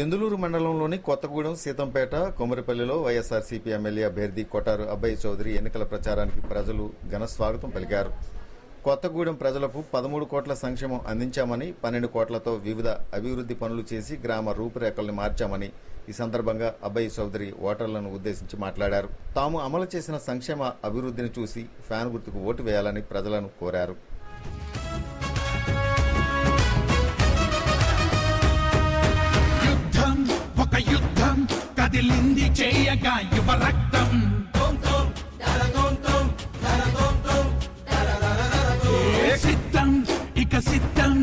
దెందులూరు మండలంలోని కొత్తగూడెం, సీతంపేట, కొమరిపల్లిలో వైఎస్ఆర్సీపీ ఎమ్మెల్యే అభ్యర్థి కొటారు అబ్బయ్య చౌదరి ఎన్నికల ప్రచారానికి ప్రజలు ఘన స్వాగతం పలికారు. కొత్తగూడెం ప్రజలకు 13 కోట్ల సంక్షేమం అందించామని, 12 కోట్లతో వివిధ అభివృద్ధి పనులు చేసి గ్రామ రూపురేఖలను మార్చామని ఈ సందర్భంగా అబ్బయ్య చౌదరి ఓటర్లను ఉద్దేశించి మాట్లాడారు. తాము అమలు చేసిన సంక్షేమ అభివృద్ధిని చూసి ఫ్యాన్ గుర్తుకు ఓటు వేయాలని ప్రజలను కోరారు. యుద్ధం కదిలింది చేయగా యువ రక్తం, సిద్ధం ఇక సిద్ధం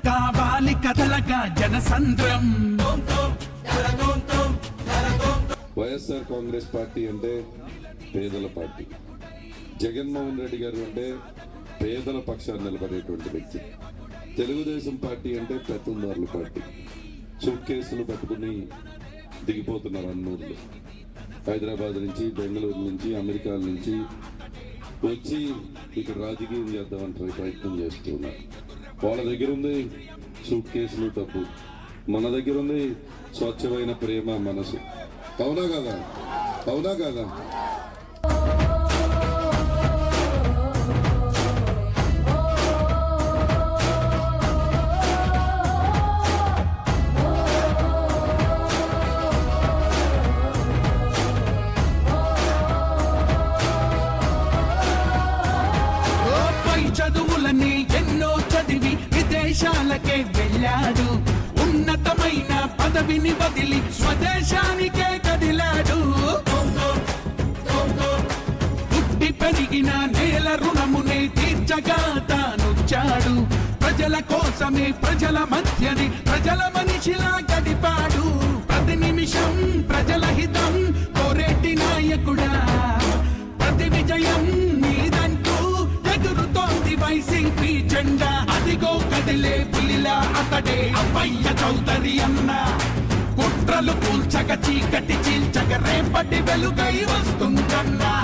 కావాలి కదలగా జనసంద్రం. వైఎస్ఆర్ కాంగ్రెస్ పార్టీ అంటే పేదల పార్టీ. జగన్మోహన్ రెడ్డి గారు అంటే పేదల పక్షాన్ని నిలబడేటువంటి వ్యక్తి. తెలుగుదేశం పార్టీ అంటే పెత్తందారుల పార్టీ. సూట్ కేసులు పట్టుకుని దిగిపోతున్నారు అన్నూర్లు. హైదరాబాద్ నుంచి, బెంగళూరు నుంచి, అమెరికా నుంచి వచ్చి ఇక్కడ రాజకీయం చేద్దామంటే ప్రయత్నం చేస్తున్నారు. వాళ్ళ దగ్గర ఉంది సూట్ కేసులు, డబ్బు. మన దగ్గర ఉంది స్వచ్ఛమైన ప్రేమ, మనసు. అవునా కదా? అవునా కదా? చదువులని ఎన్నో చదివి విదేశాలకే వెళ్ళాడు. ఉన్నతమైన పదవిని వదిలి స్వదేశానికే కదిలాడు. పుట్టి పెరిగిన నేల రుణమునే తీర్చగా తానొచ్చాడు. ప్రజల కోసమే ప్రజల మధ్యని ప్రజల మనిషిలా గడిపాడు. ప్రతి నిమిషం ప్రజల హితం కోరేటి నాయకుడా. ప్రతి విజయం నీదంటూ ఎగురుతోంది వైసీపీ జెండా. అదిగో కదిలే పులిలా అతడే అబ్బయ్య చౌదరి అన్న. కుట్రలు కూల్చగ చీకటి చీల్చగ రేపటి వెలుగై వస్తుందన్నా.